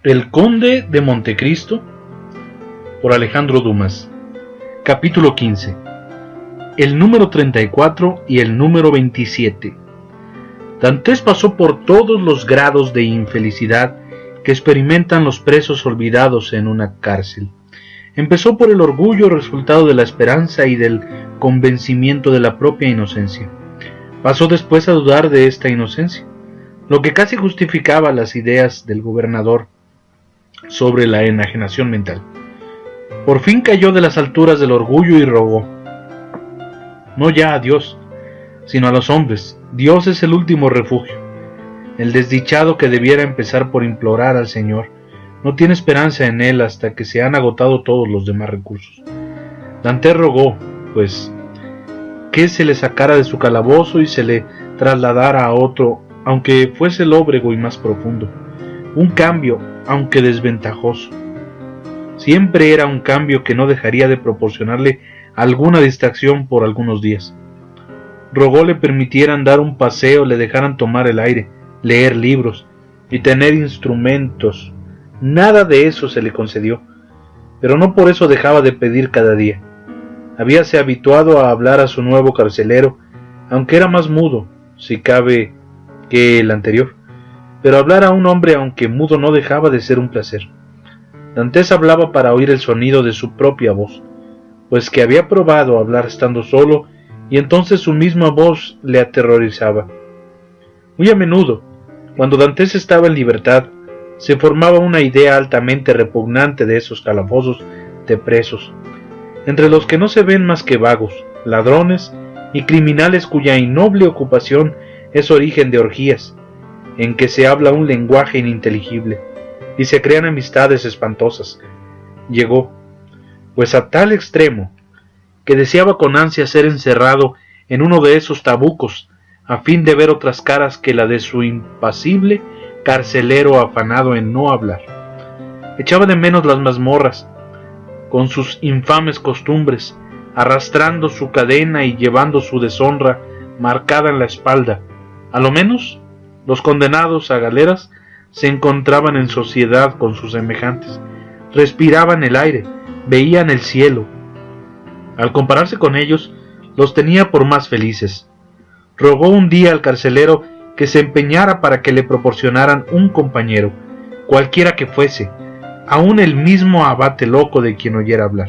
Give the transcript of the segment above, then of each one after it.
El Conde de Montecristo, por Alejandro Dumas. Capítulo 15. El número 34 y el número 27. Dantes pasó por todos los grados de infelicidad que experimentan los presos olvidados en una cárcel. Empezó por el orgullo resultado de la esperanza y del convencimiento de la propia inocencia. Pasó después a dudar de esta inocencia, lo que casi justificaba las ideas del gobernador sobre la enajenación mental. Por fin cayó de las alturas del orgullo y rogó, no ya a Dios, sino a los hombres. Dios es el último refugio. El desdichado que debiera empezar por implorar al Señor no tiene esperanza en él hasta que se han agotado todos los demás recursos. Dantes rogó, pues, que se le sacara de su calabozo y se le trasladara a otro, aunque fuese lóbrego y más profundo. Un cambio, aunque desventajoso. Siempre era un cambio que no dejaría de proporcionarle alguna distracción por algunos días. Rogó le permitieran dar un paseo, le dejaran tomar el aire, leer libros y tener instrumentos. Nada de eso se le concedió, pero no por eso dejaba de pedir cada día. Habíase habituado a hablar a su nuevo carcelero, aunque era más mudo, si cabe, que el anterior. Pero hablar a un hombre aunque mudo no dejaba de ser un placer. Dantes hablaba para oír el sonido de su propia voz, pues que había probado hablar estando solo, y entonces su misma voz le aterrorizaba. Muy a menudo, cuando Dantes estaba en libertad, se formaba una idea altamente repugnante de esos calabozos de presos, entre los que no se ven más que vagos, ladrones y criminales cuya innoble ocupación es origen de orgías, en que se habla un lenguaje ininteligible y se crean amistades espantosas. Llegó, pues, a tal extremo que deseaba con ansia ser encerrado en uno de esos tabucos a fin de ver otras caras que la de su impasible carcelero afanado en no hablar. Echaba de menos las mazmorras, con sus infames costumbres, arrastrando su cadena y llevando su deshonra marcada en la espalda. A lo menos, los condenados a galeras se encontraban en sociedad con sus semejantes, respiraban el aire, veían el cielo. Al compararse con ellos, los tenía por más felices. Rogó un día al carcelero que se empeñara para que le proporcionaran un compañero, cualquiera que fuese, aun el mismo abate loco de quien oyera hablar.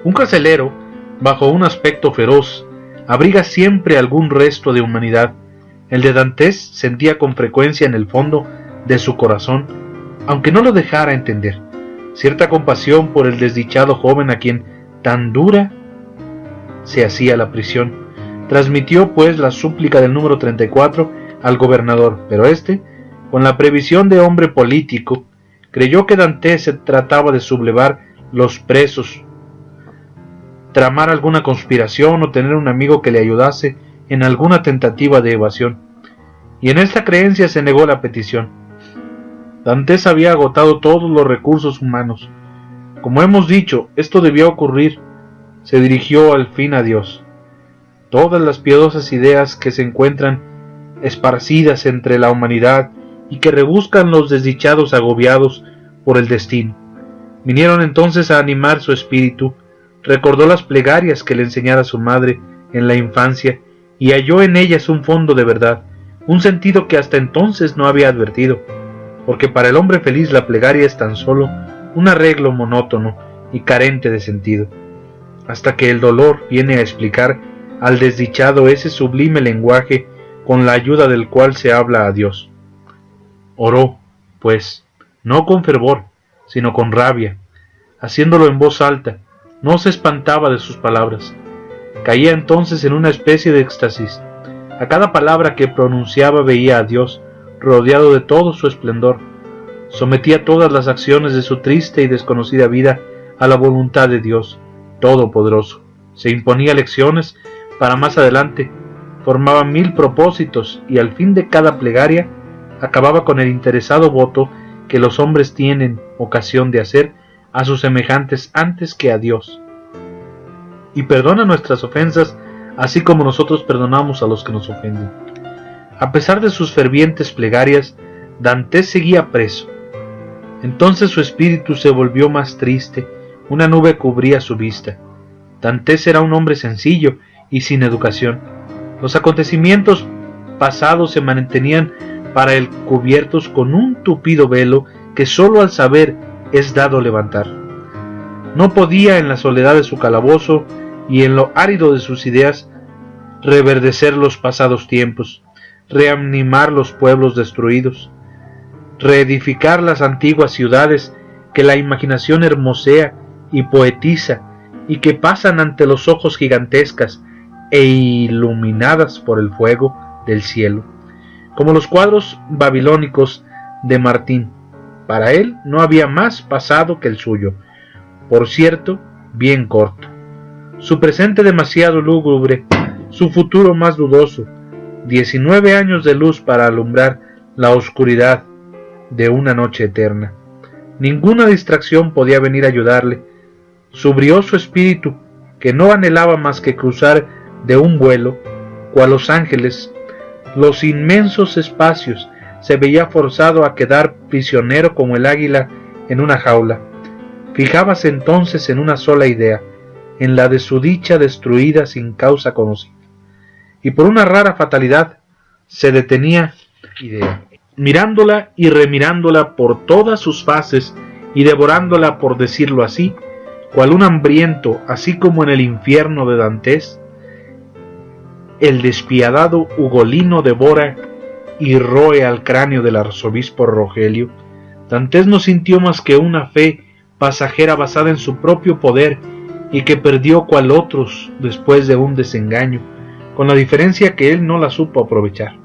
Un carcelero, bajo un aspecto feroz, abriga siempre algún resto de humanidad. El de Dantes sentía con frecuencia en el fondo de su corazón, aunque no lo dejara entender, cierta compasión por el desdichado joven a quien tan dura se hacía la prisión. Transmitió pues la súplica del número 34 al gobernador, pero éste, con la previsión de hombre político, creyó que Dantes se trataba de sublevar los presos, tramar alguna conspiración o tener un amigo que le ayudase en alguna tentativa de evasión, y en esta creencia se negó la petición. Dantes había agotado todos los recursos humanos. Como hemos dicho, esto debía ocurrir. Se dirigió al fin a Dios. Todas las piadosas ideas que se encuentran esparcidas entre la humanidad y que rebuscan los desdichados agobiados por el destino, vinieron entonces a animar su espíritu. Recordó las plegarias que le enseñara su madre en la infancia y halló en ellas un fondo de verdad, un sentido que hasta entonces no había advertido, porque para el hombre feliz la plegaria es tan solo un arreglo monótono y carente de sentido, hasta que el dolor viene a explicar al desdichado ese sublime lenguaje con la ayuda del cual se habla a Dios. Oró, pues, no con fervor, sino con rabia, haciéndolo en voz alta. No se espantaba de sus palabras. Caía entonces en una especie de éxtasis. A cada palabra que pronunciaba veía a Dios, rodeado de todo su esplendor. Sometía todas las acciones de su triste y desconocida vida a la voluntad de Dios Todopoderoso. Se imponía lecciones para más adelante, formaba 1000 propósitos y al fin de cada plegaria acababa con el interesado voto que los hombres tienen ocasión de hacer a sus semejantes antes que a Dios. Y perdona nuestras ofensas, así como nosotros perdonamos a los que nos ofenden. A pesar de sus fervientes plegarias, Dantés seguía preso. Entonces su espíritu se volvió más triste, una nube cubría su vista. Dantés era un hombre sencillo y sin educación. Los acontecimientos pasados se mantenían para él cubiertos con un tupido velo que sólo al saber es dado levantar. No podía en la soledad de su calabozo y en lo árido de sus ideas reverdecer los pasados tiempos, reanimar los pueblos destruidos, reedificar las antiguas ciudades que la imaginación hermosea y poetiza y que pasan ante los ojos gigantescas e iluminadas por el fuego del cielo, como los cuadros babilónicos de Martín. Para él no había más pasado que el suyo, por cierto, bien corto, su presente demasiado lúgubre, su futuro más dudoso, 19 años de luz para alumbrar la oscuridad de una noche eterna. Ninguna distracción podía venir a ayudarle. Su brioso espíritu, que no anhelaba más que cruzar de un vuelo, cual los ángeles, los inmensos espacios, se veía forzado a quedar prisionero como el águila en una jaula. Fijábase entonces en una sola idea, en la de su dicha destruida sin causa conocida. Y por una rara fatalidad se detenía idea, mirándola y remirándola por todas sus faces y devorándola, por decirlo así, cual un hambriento, así como en el infierno de Dantés, el despiadado Ugolino devora y roe al cráneo del arzobispo Rogelio. Dantés no sintió más que una fe pasajera basada en su propio poder y que perdió cual otros después de un desengaño, con la diferencia que él no la supo aprovechar.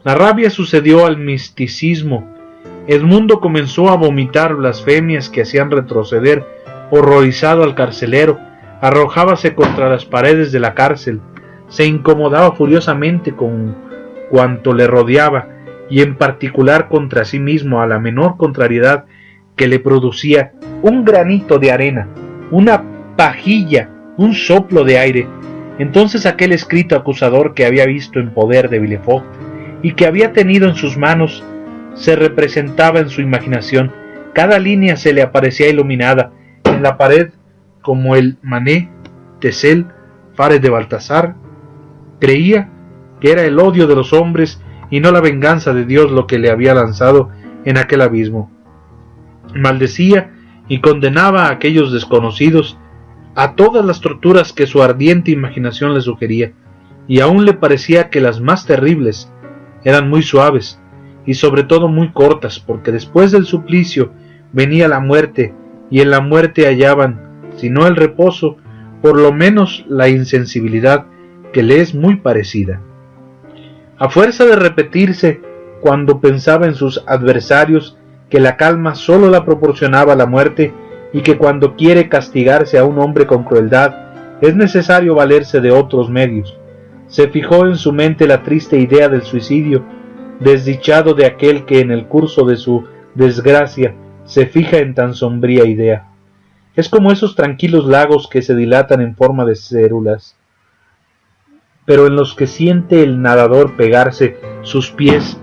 La rabia sucedió al misticismo. Edmundo comenzó a vomitar blasfemias que hacían retroceder, horrorizado al carcelero, arrojábase contra las paredes de la cárcel, se incomodaba furiosamente con cuanto le rodeaba y en particular contra sí mismo a la menor contrariedad que le producía un granito de arena, una pajilla, un soplo de aire. Entonces aquel escrito acusador que había visto en poder de Villefort y que había tenido en sus manos se representaba en su imaginación. Cada línea se le aparecía iluminada en la pared como el Manet, Tesel, Fares de Baltasar. Creía que era el odio de los hombres y no la venganza de Dios lo que le había lanzado en aquel abismo. Maldecía y condenaba a aquellos desconocidos a todas las torturas que su ardiente imaginación le sugería, y aún le parecía que las más terribles eran muy suaves y sobre todo muy cortas, porque después del suplicio venía la muerte, y en la muerte hallaban, si no el reposo, por lo menos la insensibilidad que le es muy parecida. A fuerza de repetirse cuando pensaba en sus adversarios que la calma sólo la proporcionaba la muerte y que cuando quiere castigarse a un hombre con crueldad es necesario valerse de otros medios, se fijó en su mente la triste idea del suicidio, desdichado de aquel que en el curso de su desgracia se fija en tan sombría idea. Es como esos tranquilos lagos que se dilatan en forma de cérulas, pero en los que siente el nadador pegarse sus pies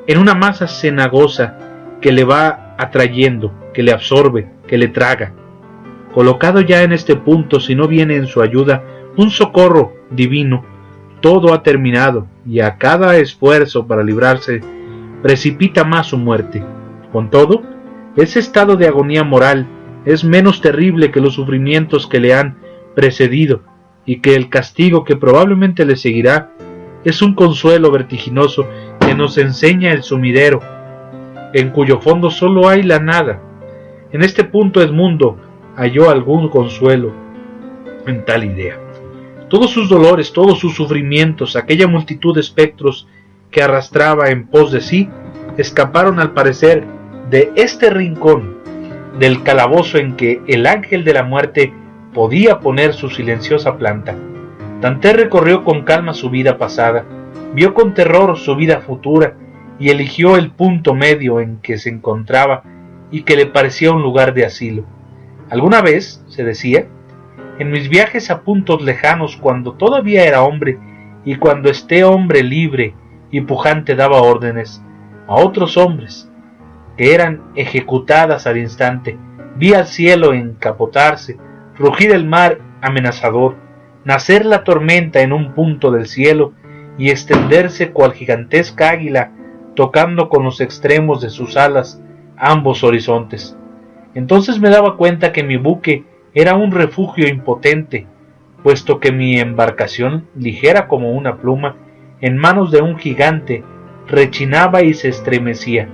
en una masa cenagosa que le va atrayendo, que le absorbe, que le traga. Colocado ya en este punto, si no viene en su ayuda un socorro divino, todo ha terminado, y a cada esfuerzo para librarse precipita más su muerte. Con todo, ese estado de agonía moral es menos terrible que los sufrimientos que le han precedido, y que el castigo que probablemente le seguirá es un consuelo vertiginoso que nos enseña el sumidero, en cuyo fondo solo hay la nada. En este punto Edmundo halló algún consuelo en tal idea. Todos sus dolores, todos sus sufrimientos, aquella multitud de espectros que arrastraba en pos de sí, escaparon al parecer de este rincón del calabozo en que el ángel de la muerte podía poner su silenciosa planta. Dantés recorrió con calma su vida pasada, vio con terror su vida futura y eligió el punto medio en que se encontraba y que le parecía un lugar de asilo. Alguna vez, se decía, en mis viajes a puntos lejanos, cuando todavía era hombre y cuando este hombre libre y pujante daba órdenes, a otros hombres, que eran ejecutadas al instante. Vi al cielo encapotarse, rugir el mar amenazador, nacer la tormenta en un punto del cielo y extenderse cual gigantesca águila, tocando con los extremos de sus alas ambos horizontes. Entonces me daba cuenta que mi buque era un refugio impotente, puesto que mi embarcación, ligera como una pluma, en manos de un gigante, rechinaba y se estremecía.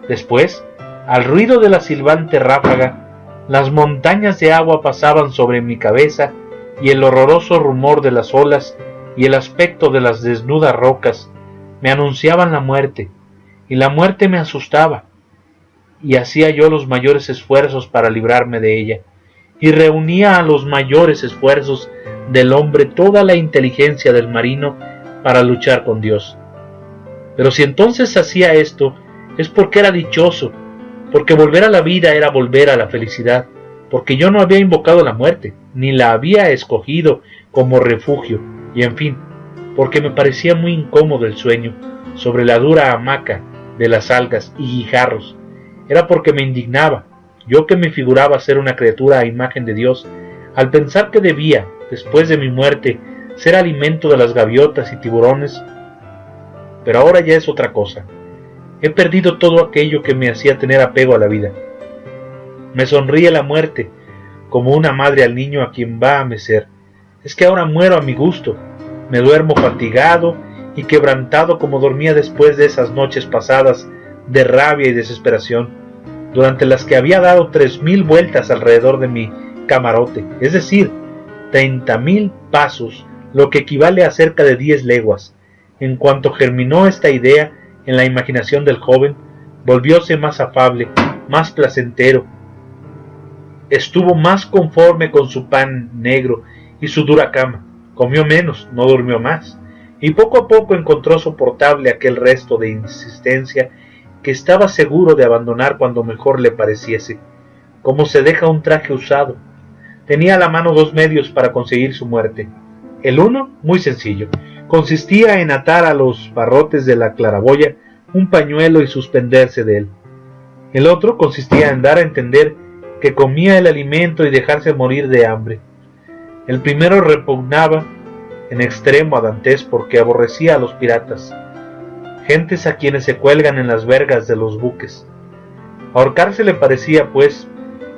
Después, al ruido de la silbante ráfaga, las montañas de agua pasaban sobre mi cabeza y el horroroso rumor de las olas y el aspecto de las desnudas rocas me anunciaban la muerte, y la muerte me asustaba, y hacía yo los mayores esfuerzos para librarme de ella, y reunía a los mayores esfuerzos del hombre toda la inteligencia del marino para luchar con Dios. Pero si entonces hacía esto, es porque era dichoso, porque volver a la vida era volver a la felicidad, porque yo no había invocado la muerte, ni la había escogido como refugio, y en fin, porque me parecía muy incómodo el sueño sobre la dura hamaca de las algas y guijarros. Era porque me indignaba, yo que me figuraba ser una criatura a imagen de Dios, al pensar que debía, después de mi muerte, ser alimento de las gaviotas y tiburones. Pero ahora ya es otra cosa. He perdido todo aquello que me hacía tener apego a la vida. Me sonríe la muerte, como una madre al niño a quien va a mecer. Es que ahora muero a mi gusto, me duermo fatigado y quebrantado como dormía después de esas noches pasadas de rabia y desesperación, durante las que había dado 3000 vueltas alrededor de mi camarote, es decir, 30.000 pasos, lo que equivale a cerca de 10 leguas. En cuanto germinó esta idea en la imaginación del joven, volvióse más afable, más placentero. Estuvo más conforme con su pan negro y su dura cama, comió menos, no durmió más, y poco a poco encontró soportable aquel resto de insistencia que estaba seguro de abandonar cuando mejor le pareciese, como se deja un traje usado. Tenía a la mano 2 medios para conseguir su muerte. El uno, muy sencillo, consistía en atar a los barrotes de la claraboya un pañuelo y suspenderse de él. El otro consistía en dar a entender que comía el alimento y dejarse morir de hambre. El primero repugnaba en extremo a Dantes porque aborrecía a los piratas, gentes a quienes se cuelgan en las vergas de los buques. Ahorcarse le parecía, pues,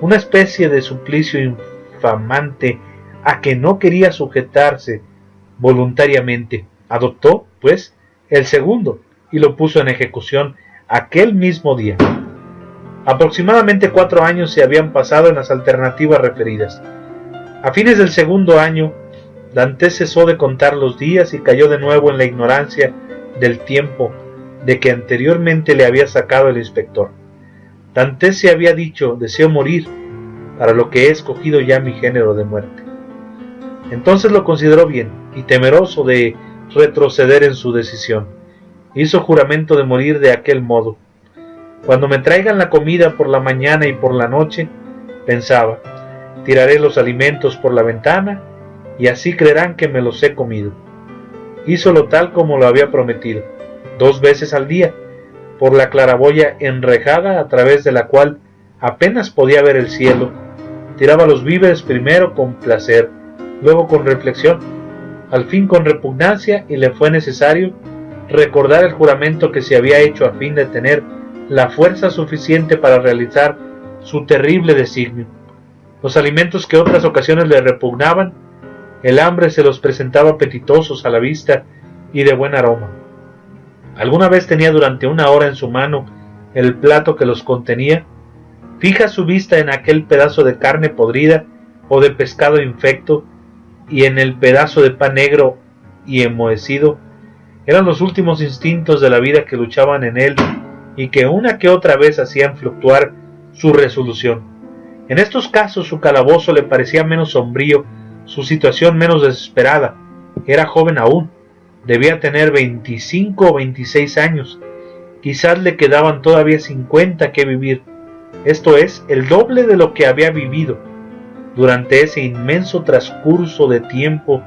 una especie de suplicio infamante a que no quería sujetarse voluntariamente. Adoptó, pues, el segundo y lo puso en ejecución aquel mismo día. Aproximadamente 4 años se habían pasado en las alternativas referidas. A fines del segundo año, Dantes cesó de contar los días y cayó de nuevo en la ignorancia del tiempo de que anteriormente le había sacado el inspector. Dantes se había dicho: deseo morir, para lo que he escogido ya mi género de muerte. Entonces lo consideró bien, y temeroso de retroceder en su decisión, hizo juramento de morir de aquel modo. Cuando me traigan la comida por la mañana y por la noche, pensaba, tiraré los alimentos por la ventana, y así creerán que me los he comido. Hízolo tal como lo había prometido, 2 veces al día, por la claraboya enrejada a través de la cual apenas podía ver el cielo. Tiraba los víveres primero con placer, luego con reflexión, al fin con repugnancia, y le fue necesario recordar el juramento que se había hecho a fin de tener la fuerza suficiente para realizar su terrible designio. Los alimentos que otras ocasiones le repugnaban, el hambre se los presentaba apetitosos a la vista y de buen aroma. Alguna vez tenía durante 1 hora en su mano el plato que los contenía, fija su vista en aquel pedazo de carne podrida o de pescado infecto y en el pedazo de pan negro y enmohecido. Eran los últimos instintos de la vida que luchaban en él y que una que otra vez hacían fluctuar su resolución. En estos casos su calabozo le parecía menos sombrío, su situación menos desesperada. Era joven aún, debía tener 25 o 26 años, quizás le quedaban todavía 50 que vivir, esto es, el doble de lo que había vivido durante ese inmenso transcurso de tiempo.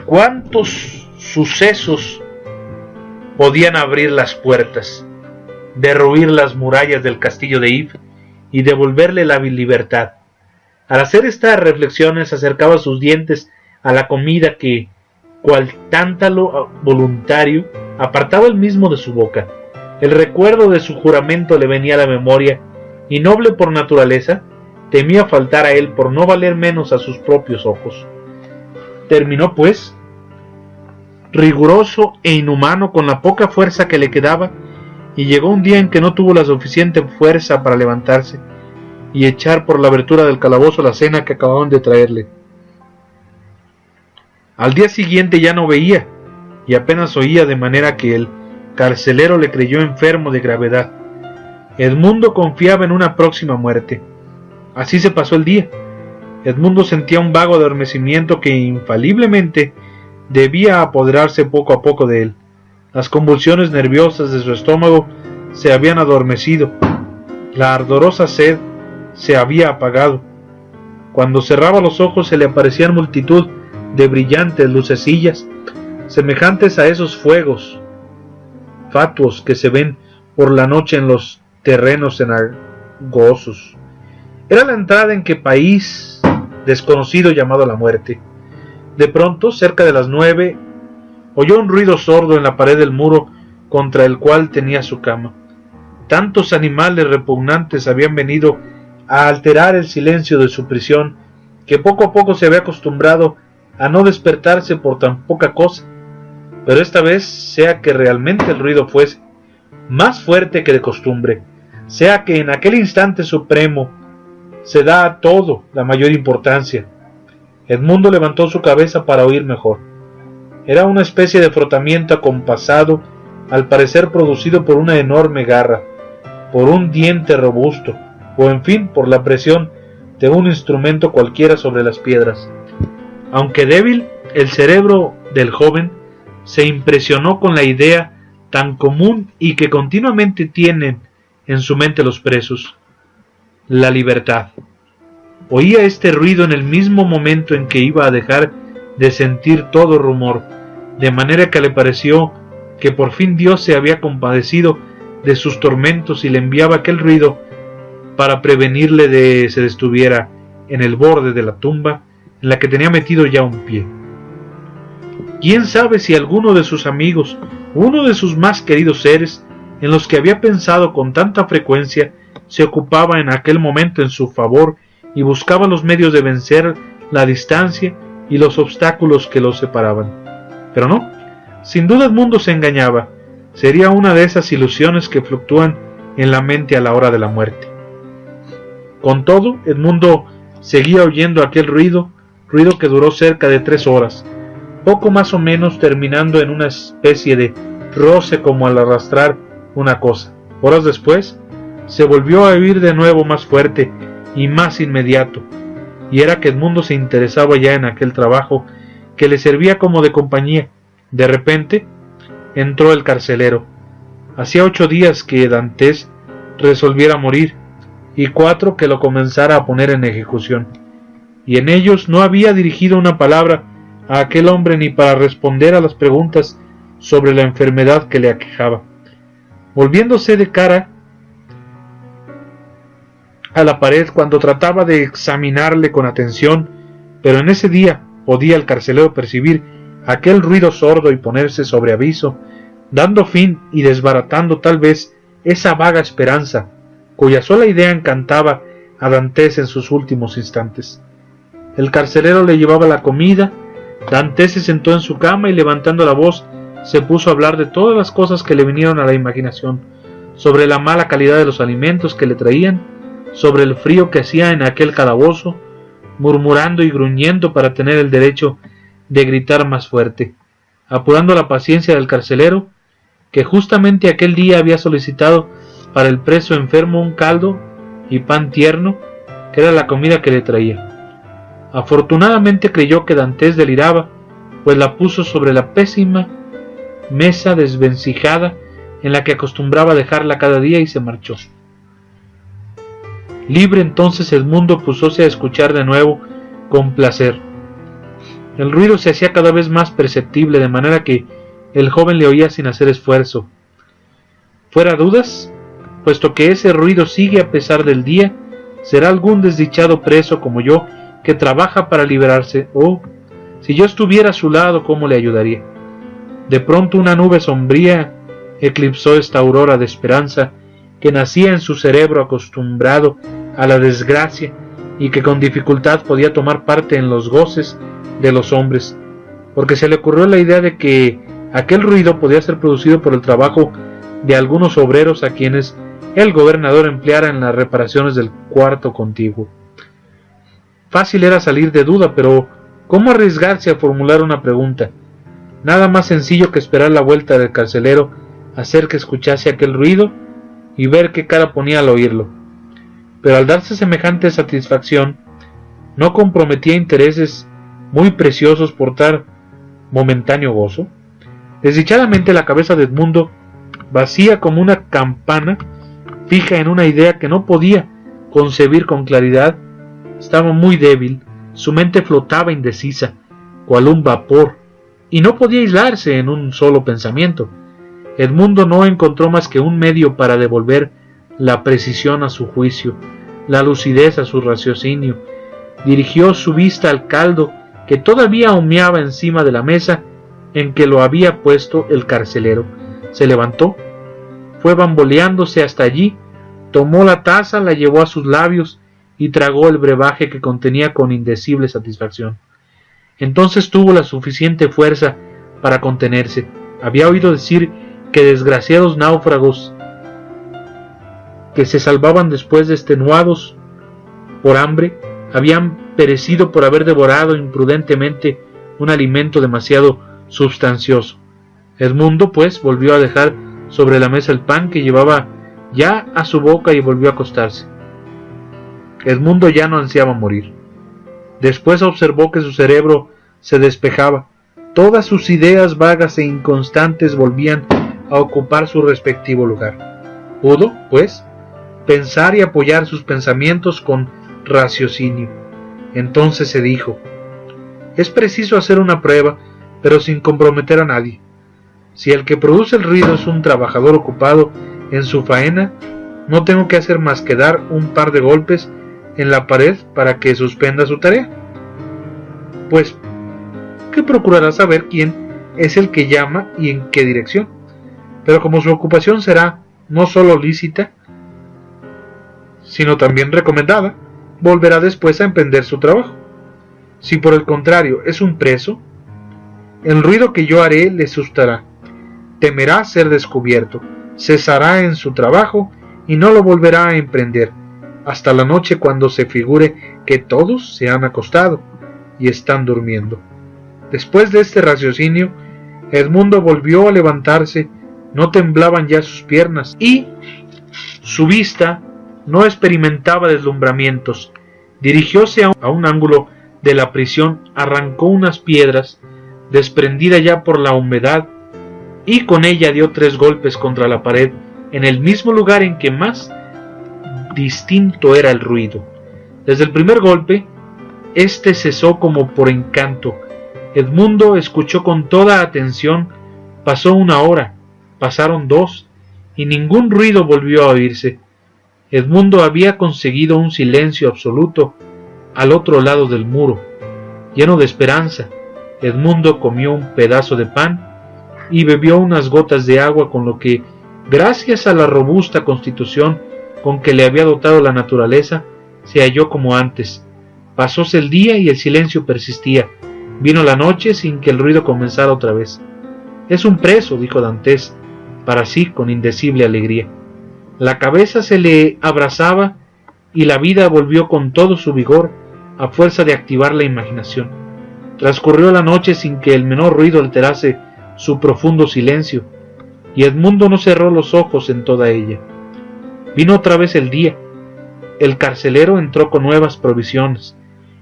¿Cuántos sucesos podían abrir las puertas, derruir las murallas del castillo de If y devolverle la libertad. Al hacer estas reflexiones acercaba sus dientes a la comida que, cual tántalo voluntario, apartaba él mismo de su boca. El recuerdo de su juramento le venía a la memoria, y noble por naturaleza, temía faltar a él por no valer menos a sus propios ojos. Terminó, pues, riguroso e inhumano con la poca fuerza que le quedaba, y llegó un día en que no tuvo la suficiente fuerza para levantarse y echar por la abertura del calabozo la cena que acababan de traerle. Al día siguiente ya no veía, y apenas oía, de manera que el carcelero le creyó enfermo de gravedad. Edmundo confiaba en una próxima muerte. Así se pasó el día. Edmundo sentía un vago adormecimiento que infaliblemente debía apoderarse poco a poco de él. Las convulsiones nerviosas de su estómago se habían adormecido. La ardorosa sed se había apagado. Cuando cerraba los ojos se le aparecían multitud de brillantes lucecillas, semejantes a esos fuegos fatuos que se ven por la noche en los terrenos cenagosos. Era la entrada en qué país desconocido llamado la muerte. De pronto, cerca de las 9, oyó un ruido sordo en la pared del muro contra el cual tenía su cama. Tantos animales repugnantes habían venido a alterar el silencio de su prisión, que poco a poco se había acostumbrado a no despertarse por tan poca cosa. Pero esta vez, sea que realmente el ruido fuese más fuerte que de costumbre, sea que en aquel instante supremo se da a todo la mayor importancia, Edmundo levantó su cabeza para oír mejor. Era una especie de frotamiento acompasado, al parecer producido por una enorme garra, por un diente robusto, o en fin, por la presión de un instrumento cualquiera sobre las piedras. Aunque débil, el cerebro del joven se impresionó con la idea tan común y que continuamente tienen en su mente los presos: la libertad. Oía este ruido en el mismo momento en que iba a dejar de sentir todo rumor, de manera que le pareció que por fin Dios se había compadecido de sus tormentos y le enviaba aquel ruido para prevenirle de se detuviera en el borde de la tumba en la que tenía metido ya un pie. ¿Quién sabe si alguno de sus amigos, uno de sus más queridos seres, en los que había pensado con tanta frecuencia, se ocupaba en aquel momento en su favor y buscaba los medios de vencer la distancia y los obstáculos que los separaban? Pero no, sin duda Edmundo se engañaba. Sería una de esas ilusiones que fluctúan en la mente a la hora de la muerte. Con todo, Edmundo seguía oyendo aquel ruido que duró cerca de 3 horas, poco más o menos, terminando en una especie de roce como al arrastrar una cosa. Horas después, se volvió a oír de nuevo más fuerte y más inmediato, y era que Edmundo se interesaba ya en aquel trabajo que le servía como de compañía. De repente, entró el carcelero. Hacía 8 días que Dantes resolviera morir, y 4 que lo comenzara a poner en ejecución, y en ellos no había dirigido una palabra a aquel hombre ni para responder a las preguntas sobre la enfermedad que le aquejaba. Volviéndose de cara a la pared cuando trataba de examinarle con atención, pero en ese día podía el carcelero percibir aquel ruido sordo y ponerse sobre aviso, dando fin y desbaratando tal vez esa vaga esperanza cuya sola idea encantaba a Dantes en sus últimos instantes. El carcelero le llevaba la comida. Dantes se sentó en su cama y, levantando la voz, se puso a hablar de todas las cosas que le vinieron a la imaginación, sobre la mala calidad de los alimentos que le traían, sobre el frío que hacía en aquel calabozo, murmurando y gruñendo para tener el derecho de gritar más fuerte, apurando la paciencia del carcelero, que justamente aquel día había solicitado para el preso enfermo un caldo y pan tierno, que era la comida que le traía. Afortunadamente creyó que Dantes deliraba, pues la puso sobre la pésima mesa desvencijada en la que acostumbraba dejarla cada día y se marchó. Libre entonces, Edmundo púsose a escuchar de nuevo con placer. El ruido se hacía cada vez más perceptible, de manera que El joven le oía sin hacer esfuerzo. Fuera dudas, puesto que ese ruido sigue a pesar del día, será algún desdichado preso como yo que trabaja para liberarse. Oh, si yo estuviera a su lado, ¿cómo le ayudaría? De pronto una nube sombría eclipsó esta aurora de esperanza que nacía en su cerebro acostumbrado a la desgracia y que con dificultad podía tomar parte en los goces de los hombres, porque se le ocurrió la idea de que aquel ruido podía ser producido por el trabajo de algunos obreros a quienes el gobernador empleara en las reparaciones del cuarto contiguo. Fácil era salir de duda, pero ¿cómo arriesgarse a formular una pregunta? Nada más sencillo que esperar la vuelta del carcelero, hacer que escuchase aquel ruido y ver qué cara ponía al oírlo. Pero al darse semejante satisfacción, ¿no comprometía intereses muy preciosos por tal momentáneo gozo? Desdichadamente la cabeza de Edmundo, vacía como una campana, fija en una idea que no podía concebir con claridad, estaba muy débil, su mente flotaba indecisa, cual un vapor, y no podía aislarse en un solo pensamiento. Edmundo no encontró más que un medio para devolver la precisión a su juicio, la lucidez a su raciocinio. Dirigió su vista al caldo que todavía humeaba encima de la mesa en que lo había puesto el carcelero. Se levantó, fue bamboleándose hasta allí, tomó la taza, la llevó a sus labios y tragó el brebaje que contenía con indecible satisfacción. Entonces tuvo la suficiente fuerza para contenerse. Había oído decir que desgraciados náufragos que se salvaban después de extenuados por hambre habían perecido por haber devorado imprudentemente un alimento demasiado substancioso. Edmundo, pues, volvió a dejar sobre la mesa el pan que llevaba ya a su boca y volvió a acostarse. Edmundo ya no ansiaba morir. Después observó que su cerebro se despejaba. Todas sus ideas vagas e inconstantes volvían a ocupar su respectivo lugar. Pudo, pues, pensar y apoyar sus pensamientos con raciocinio. Entonces se dijo: es preciso hacer una prueba, pero sin comprometer a nadie. Si el que produce el ruido es un trabajador ocupado en su faena, no tengo que hacer más que dar un par de golpes en la pared para que suspenda su tarea. Pues, que procurará saber quién es el que llama y en qué dirección. Pero como su ocupación será no solo lícita, sino también recomendada, volverá después a emprender su trabajo. Si por el contrario es un preso, el ruido que yo haré le asustará, temerá ser descubierto, cesará en su trabajo y no lo volverá a emprender, hasta la noche cuando se figure que todos se han acostado y están durmiendo. Después de este raciocinio, Edmundo volvió a levantarse, no temblaban ya sus piernas y su vista no experimentaba deslumbramientos. Dirigióse a un ángulo de la prisión, arrancó unas piedras, desprendida ya por la humedad, y con ella dio 3 golpes contra la pared, en el mismo lugar en que más distinto era el ruido. Desde el primer golpe, este cesó como por encanto. Edmundo escuchó con toda atención. Pasó 1 hora, pasaron 2, y ningún ruido volvió a oírse. Edmundo había conseguido un silencio absoluto al otro lado del muro. Lleno de esperanza, Edmundo comió un pedazo de pan y bebió unas gotas de agua, con lo que, gracias a la robusta constitución con que le había dotado la naturaleza, se halló como antes. Pasóse el día y el silencio persistía. Vino la noche sin que el ruido comenzara otra vez. «Es un preso», dijo Dantes para sí con indecible alegría. La cabeza se le abrasaba y la vida volvió con todo su vigor a fuerza de activar la imaginación. Transcurrió la noche sin que el menor ruido alterase su profundo silencio, y Edmundo no cerró los ojos en toda ella. Vino otra vez el día. El carcelero entró con nuevas provisiones.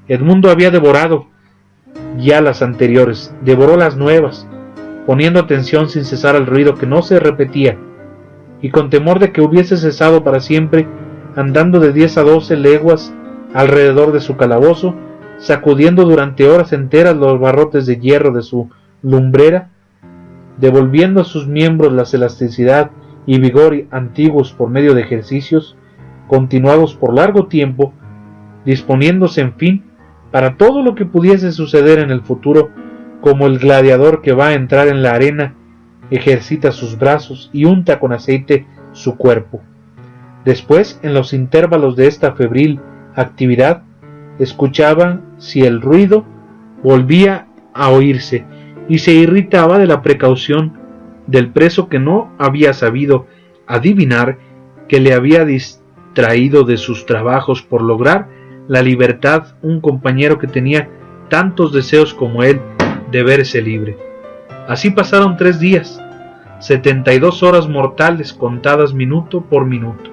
Edmundo había devorado ya las anteriores, devoró las nuevas, poniendo atención sin cesar al ruido que no se repetía, y con temor de que hubiese cesado para siempre, andando de 10 a 12 leguas alrededor de su calabozo, sacudiendo durante horas enteras los barrotes de hierro de su lumbrera, devolviendo a sus miembros la elasticidad y vigor antiguos por medio de ejercicios continuados por largo tiempo, disponiéndose en fin para todo lo que pudiese suceder en el futuro, como el gladiador que va a entrar en la arena, ejercita sus brazos y unta con aceite su cuerpo. Después, en los intervalos de esta febril actividad, escuchaba si el ruido volvía a oírse y se irritaba de la precaución del preso que no había sabido adivinar que le había distraído de sus trabajos por lograr la libertad un compañero que tenía tantos deseos como él de verse libre. Así pasaron 3 días, 72 horas mortales contadas minuto por minuto.